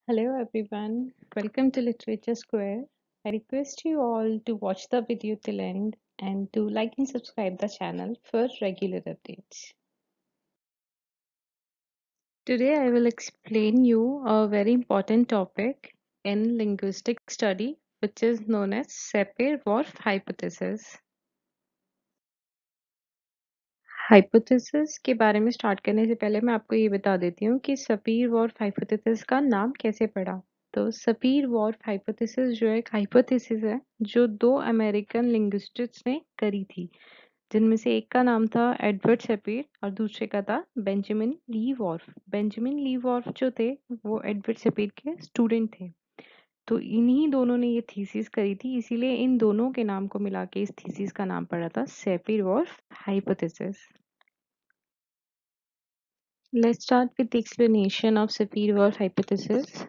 Hello everyone, welcome to Literature Square. I request you all to watch the video till end and to like and subscribe the channel for regular updates. Today I will explain you a very important topic in linguistic study which is known as Sapir-Whorf hypothesis. Hypothesis के बारे में start करने से पहले मैं आपको ये बता देती हूँ कि सपीर-वॉर्फ हाइपोथेसिस का नाम कैसे पड़ा। तो सपीर-वॉर्फ हाइपोथेसिस जो एक हाइपोथेसिस है जो दो अमेरिकन लिंग्विस्टिक्स ने करी थी, जिनमें से एक का नाम था एडवर्ड सपीर और दूसरे का था बेंजामिन ली वॉर्फ। बेंजामिन ली वॉर्फ जो थे वो एडवर्ड सपीर के स्टूडेंट थे। तो इन्हीं दोनों ने ये थीसिस करी थी, इसीलिए इन दोनों के नाम को मिला के इस थीसिस का नाम पड़ा था Sapir-Wharf hypothesis. Let's start with the explanation of Sapir-Whorf hypothesis.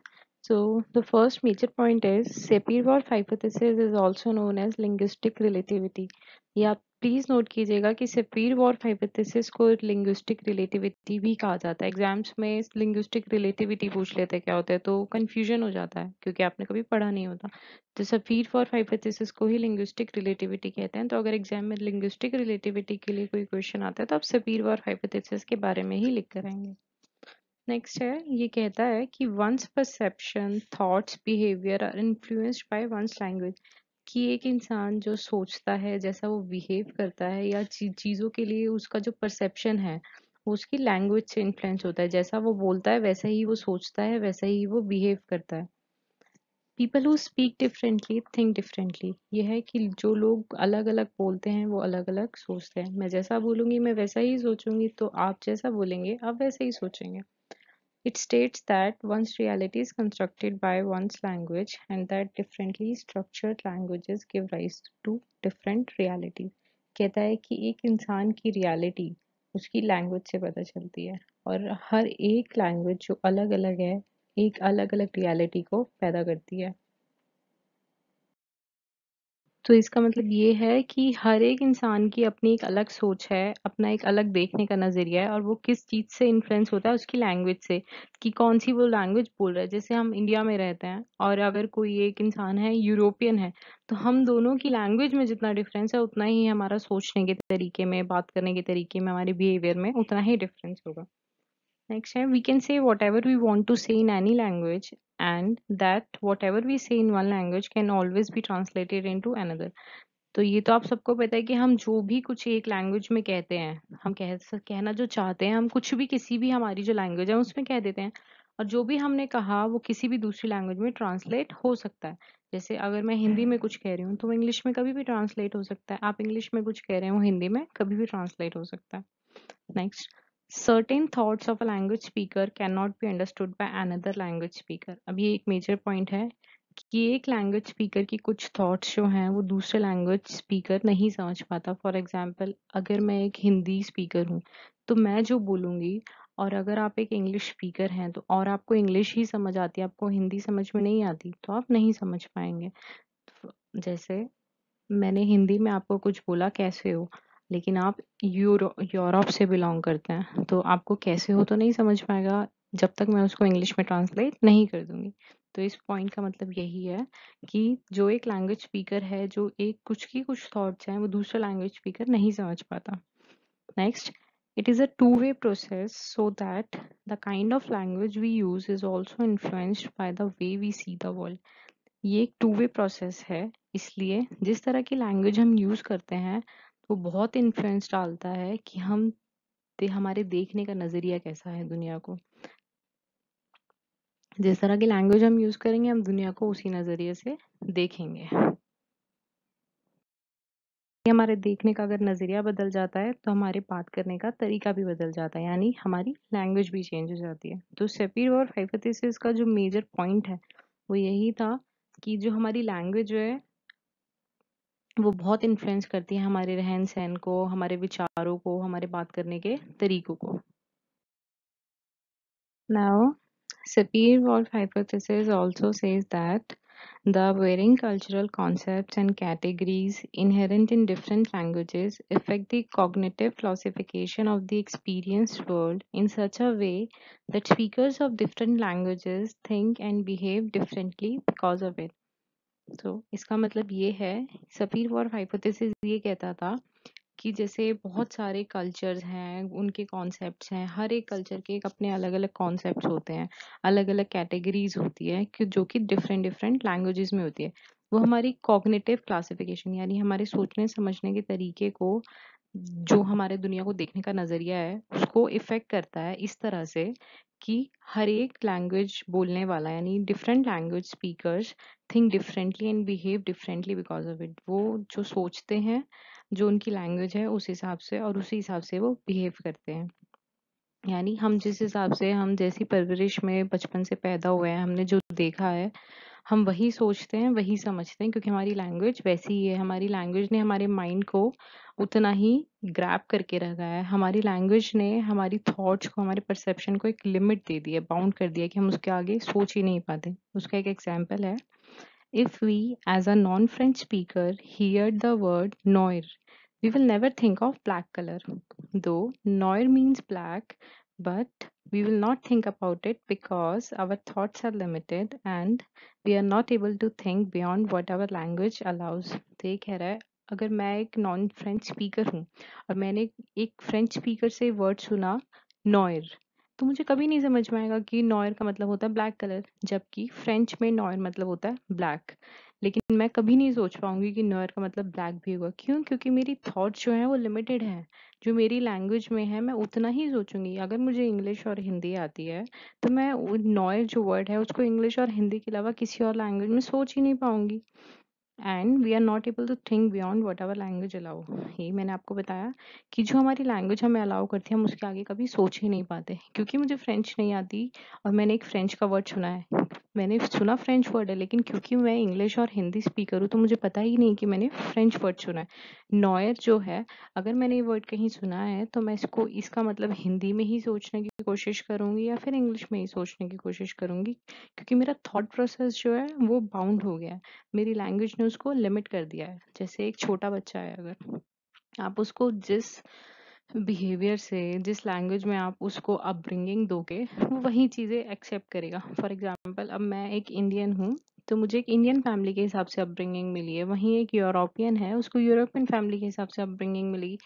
So the first major point is Sapir-Whorf hypothesis is also known as linguistic relativity. ये आप प्लीज नोट कीजिएगा कि Sapir-Whorf hypothesis को linguistic relativity भी कहा जाता है। एग्जाम्स में linguistic relativity पूछ लेते हैं क्या होता है, तो confusion हो जाता है क्योंकि आपने कभी पढ़ा नहीं होता। तो Sapir-Whorf hypothesis को ही linguistic relativity कहते हैं। तो अगर एग्जाम में linguistic relativity के लिए कोई क्वेश्चन आता है तो आप Sapir-Whorf hypothesis के बारे में ही लिख कर आएंगे। नेक्स्ट है, ये कहता है कि one's perception, thoughts, behaviour are influenced by one's language, कि एक इंसान जो सोचता है, जैसा वो बिहेव करता है या चीज़ों के लिए उसका जो परसेप्शन है वो उसकी लैंग्वेज से इन्फ्लुएंस होता है। जैसा वो बोलता है वैसा ही वो सोचता है, वैसा ही वो बिहेव करता है। People who speak differently think differently, ये है कि जो लोग अलग अलग बोलते हैं वो अलग अलग सोचते हैं। मैं जैसा बोलूंगी मैं वैसा ही सोचूंगी, तो आप जैसा बोलेंगे आप वैसे ही सोचेंगे। It states that one's reality is constructed by one's language and that differently structured languages give rise to different realities. कहता है कि एक इंसान की रियलिटी उसकी लैंग्वेज से पता चलती है और हर एक लैंग्वेज जो अलग अलग है एक अलग अलग रियलिटी को पैदा करती है। तो इसका मतलब ये है कि हर एक इंसान की अपनी एक अलग सोच है, अपना एक अलग देखने का नज़रिया है और वो किस चीज़ से इन्फ्लुएंस होता है, उसकी लैंग्वेज से, कि कौन सी वो लैंग्वेज बोल रहा है। जैसे हम इंडिया में रहते हैं और अगर कोई एक इंसान है यूरोपियन है, तो हम दोनों की लैंग्वेज में जितना डिफरेंस है उतना ही हमारा सोचने के तरीके में, बात करने के तरीके में, हमारे बिहेवियर में उतना ही डिफरेंस होगा। Next time we can say whatever we want to say in any language and that whatever we say in one language can always be translated into another. तो ये तो आप सबको पता है कि हम जो भी कुछ एक लैंग्वेज में कहते हैं, हम कहना जो चाहते हैं, हम कुछ भी किसी भी हमारी जो लैंग्वेज है उसमें कह देते हैं और जो भी हमने कहा वो किसी भी दूसरी लैंग्वेज में ट्रांसलेट हो सकता है। जैसे अगर मैं हिंदी में कुछ कह रही हूँ तो वो इंग्लिश में कभी भी ट्रांसलेट हो सकता है। आप इंग्लिश में कुछ कह रहे हो हिंदी में कभी भी ट्रांसलेट हो सकता है। Next, certain thoughts of a language speaker cannot be understood by another language speaker. अब ये एक मेजर पॉइंट है कि एक लैंग्वेज स्पीकर की कुछ थॉट्स जो हैं वो दूसरे लैंग्वेज स्पीकर नहीं समझ पाता। फॉर एग्जांपल, अगर मैं एक हिंदी स्पीकर हूँ तो मैं जो बोलूँगी, और अगर आप एक इंग्लिश स्पीकर हैं तो और आपको इंग्लिश ही समझ आती है, आपको हिंदी समझ में नहीं आती, तो आप नहीं समझ पाएंगे। जैसे मैंने हिंदी में आपको कुछ बोला कैसे हो, लेकिन आप यूरोप से बिलोंग करते हैं तो आपको कैसे हो तो नहीं समझ पाएगा जब तक मैं उसको इंग्लिश में ट्रांसलेट नहीं कर दूंगी। तो इस पॉइंट का मतलब यही है कि जो एक लैंग्वेज स्पीकर है, जो एक कुछ की कुछ थॉट्स हैं वो दूसरा लैंग्वेज स्पीकर नहीं समझ पाता। Next, it is a two-way process so that the kind of language we use is also influenced by the way we see the world. ये एक टू वे प्रोसेस है, इसलिए जिस तरह की लैंग्वेज हम यूज करते हैं वो बहुत इन्फ्लुएंस डालता है कि हमारे देखने का नजरिया कैसा है दुनिया को। जिस तरह की लैंग्वेज हम यूज करेंगे हम दुनिया को उसी नजरिए से देखेंगे। हमारे देखने का अगर नजरिया बदल जाता है तो हमारे बात करने का तरीका भी बदल जाता है, यानी हमारी लैंग्वेज भी चेंज हो जाती है। तो सेपीर और हाइपोथेसिस का जो मेजर पॉइंट है वो यही था कि जो हमारी लैंग्वेज है वो बहुत इन्फ्लुएंस करती है हमारे रहन सहन को, हमारे विचारों को, हमारे बात करने के तरीकों को। Now, Sapir-Whorf hypothesis also says that The varying cultural concepts and categories inherent in different languages affect the cognitive classification of the experienced world in such a way that speakers of different languages think and behave differently because of it. तो इसका मतलब ये है, सफीर for hypothesis ये कहता था कि जैसे बहुत सारे कल्चर्स हैं, उनके कॉन्सेप्ट्स हैं, हर एक कल्चर के एक अपने अलग अलग कॉन्सेप्ट्स होते हैं, अलग अलग कैटेगरीज होती है कि जो कि डिफरेंट डिफरेंट लैंग्वेजेस में होती है। वो हमारी कॉग्निटिव क्लासिफिकेशन यानी हमारे सोचने समझने के तरीके को, जो हमारे दुनिया को देखने का नजरिया है, उसको इफेक्ट करता है इस तरह से कि हर एक लैंग्वेज बोलने वाला यानी different language speakers think differently and behave differently because of it. वो जो सोचते हैं, जो उनकी लैंग्वेज है उस हिसाब से, और उसी हिसाब से वो बिहेव करते हैं। यानी हम जिस हिसाब से, हम जैसी परवरिश में बचपन से पैदा हुए हैं, हमने जो देखा है, हम वही सोचते हैं, वही समझते हैं, क्योंकि हमारी लैंग्वेज वैसी ही है। हमारी लैंग्वेज ने हमारे माइंड को उतना ही ग्रैब करके रखा है। हमारी लैंग्वेज ने हमारी थॉट्स को, हमारे परसेप्शन को एक लिमिट दे दी है, बाउंड कर दिया है कि हम उसके आगे सोच ही नहीं पाते। उसका एक एग्जाम्पल है, if we as a non-French speaker hear the word noir, we will never think of black color, though noir means black, but we will not think about it because our thoughts are limited and we are not able to think beyond what our language allows। तो ये कह रहा है, अगर मैं एक non French speaker हूँ और मैंने एक फ्रेंच स्पीकर से वर्ड सुना नॉयर, तो मुझे कभी नहीं समझ में आएगा कि नॉयर का मतलब होता है ब्लैक कलर, जबकि फ्रेंच में नॉयर मतलब होता है ब्लैक। लेकिन मैं कभी नहीं सोच पाऊंगी कि नॉयर का मतलब ब्लैक भी होगा। क्यों? क्योंकि मेरी थॉट्स जो हैं वो लिमिटेड हैं। जो मेरी लैंग्वेज में है मैं उतना ही सोचूंगी। अगर मुझे इंग्लिश और हिंदी आती है तो मैं नॉयर जो वर्ड है उसको इंग्लिश और हिंदी के अलावा किसी और लैंग्वेज में सोच ही नहीं पाऊंगी। And we are not able to think beyond what our language allow. यही मैंने आपको बताया कि जो हमारी लैंग्वेज हमें अलाउ करती है, हम उसके आगे कभी सोच ही नहीं पाते। क्योंकि मुझे फ्रेंच नहीं आती और मैंने एक फ्रेंच का वर्ड सुना है, मैंने सुना फ्रेंच वर्ड है, लेकिन क्योंकि मैं इंग्लिश और हिंदी स्पीकर हूँ तो मुझे पता ही नहीं कि मैंने फ्रेंच वर्ड सुना है। नॉयर जो है, अगर मैंने ये वर्ड कहीं सुना है तो मैं इसको, इसका मतलब हिंदी में ही सोचने की कोशिश करूंगी या फिर इंग्लिश में ही सोचने की कोशिश करूंगी, क्योंकि मेरा थॉट प्रोसेस जो है वो बाउंड हो गया है। मेरी लैंग्वेज ने उसको लिमिट कर दिया है। जैसे एक छोटा बच्चा है, अगर आप उसको जिस बिहेवियर से, जिस लैंग्वेज में आप उसको अपब्रिंगिंग दोगे, वो वही चीज़ें एक्सेप्ट करेगा। फॉर एग्जांपल, अब मैं एक इंडियन हूँ तो मुझे एक इंडियन फैमिली के हिसाब से अपब्रिंगिंग मिली है, वहीं एक यूरोपियन है, उसको यूरोपियन फैमिली के हिसाब से अपब्रिंगिंग मिली।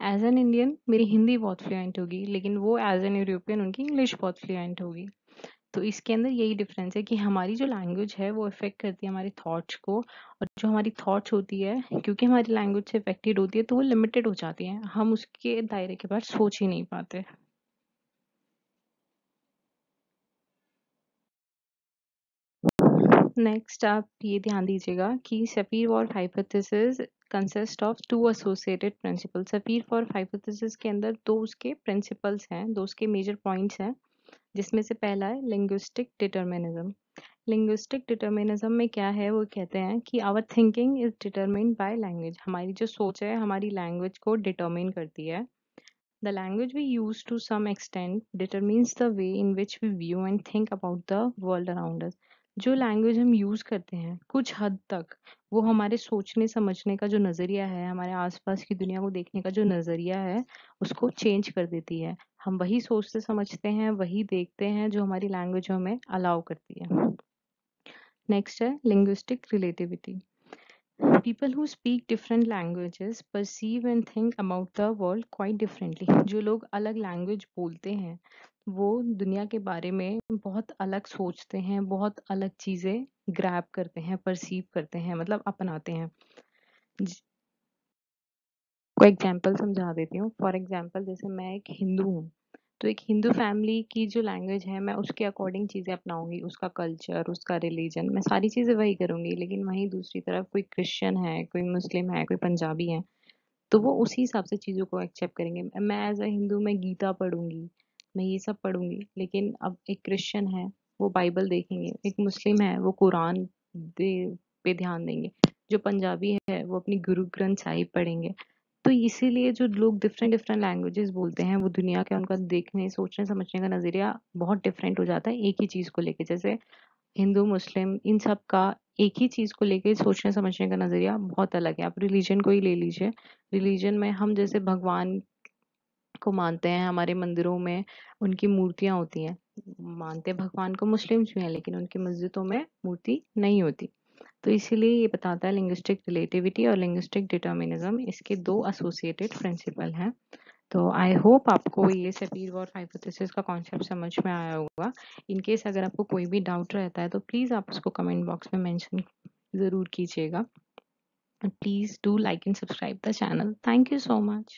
एज एन इंडियन मेरी हिंदी बहुत फ्लुएंट होगी, लेकिन वो एज एन यूरोपियन उनकी इंग्लिश बहुत फ्लुएंट होगी। तो इसके अंदर यही डिफरेंस है कि हमारी जो लैंग्वेज है वो इफेक्ट करती है हमारी थॉट्स को, और जो हमारी थॉट्स होती है, क्योंकि हमारी लैंग्वेज से इफेक्टेड होती है तो वो लिमिटेड हो जाती है, हम उसके दायरे के बाहर सोच ही नहीं पाते। नेक्स्ट आप ये ध्यान दीजिएगा कि Sapir Whorf hypothesis consist of two associated principle. Sapir Whorf hypothesis के अंदर दो उसके प्रिंसिपल्स हैं, दो उसके मेजर पॉइंट्स हैं, जिसमें से पहला है लिंग्विस्टिक डिटर्मिनिज्म। लिंग्विस्टिक डिटर्मिनिज्म में क्या है, वो कहते हैं कि our thinking is determined by language. हमारी जो सोच है हमारी लैंग्वेज को डिटरमिन करती है। The language we use to some extent determines the way in which we view and think about the world around us. जो लैंग्वेज हम यूज करते हैं कुछ हद तक वो हमारे सोचने समझने का जो नजरिया है, हमारे आसपास की दुनिया को देखने का जो नजरिया है, उसको चेंज कर देती है। हम वही सोचते समझते हैं, वही देखते हैं जो हमारी लैंग्वेज हमें अलाउ करती है। नेक्स्ट है linguistic relativity. People who speak different languages perceive and think about the world quite differently। जो लोग अलग लैंग्वेज बोलते हैं वो दुनिया के बारे में बहुत अलग सोचते हैं, बहुत अलग चीजें ग्रैब करते हैं, परसीव करते हैं, मतलब अपनाते हैं। को एग्जाम्पल समझा देती हूँ। फॉर एग्जाम्पल, जैसे मैं एक हिंदू हूँ, तो एक हिंदू फैमिली की जो लैंग्वेज है मैं उसके अकॉर्डिंग चीज़ें अपनाऊंगी, उसका कल्चर, उसका रिलीजन, मैं सारी चीज़ें वही करूंगी। लेकिन वहीं दूसरी तरफ कोई क्रिश्चियन है, कोई मुस्लिम है, कोई पंजाबी है, तो वो उसी हिसाब से चीज़ों को एक्सेप्ट करेंगे। मैं एज अ हिंदू मैं गीता पढ़ूंगी, मैं ये सब पढ़ूंगी, लेकिन अब एक क्रिश्चियन है वो बाइबल देखेंगे, एक मुस्लिम है वो कुरान पे ध्यान देंगे, जो पंजाबी है वो अपनी गुरु ग्रंथ साहिब पढ़ेंगे। तो इसीलिए जो लोग डिफरेंट डिफरेंट लैंग्वेजेस बोलते हैं वो दुनिया का, उनका देखने सोचने समझने का नजरिया बहुत डिफरेंट हो जाता है एक ही चीज को लेके। जैसे हिंदू मुस्लिम इन सब का एक ही चीज़ को लेके सोचने समझने का नज़रिया बहुत अलग है। आप रिलीजन को ही ले लीजिए, रिलीजन में हम जैसे भगवान को मानते हैं, हमारे मंदिरों में उनकी मूर्तियाँ होती हैं। मानते भगवान को मुस्लिम्स भी हैं, लेकिन उनकी मस्जिदों में मूर्ति नहीं होती। तो इसीलिए ये बताता है लिंग्विस्टिक रिलेटिविटी और लिंग्विस्टिक डिटर्मिनिज्म, इसके 2 एसोसिएटेड प्रिंसिपल हैं। तो आई होप आपको ये सेपीर-वॉर हाइपोथेसिस का कॉन्सेप्ट समझ में आया होगा। इन केस अगर आपको कोई भी डाउट रहता है तो प्लीज़ आप उसको कमेंट बॉक्स में मेंशन ज़रूर कीजिएगा। Please do like and subscribe the channel. Thank you so much.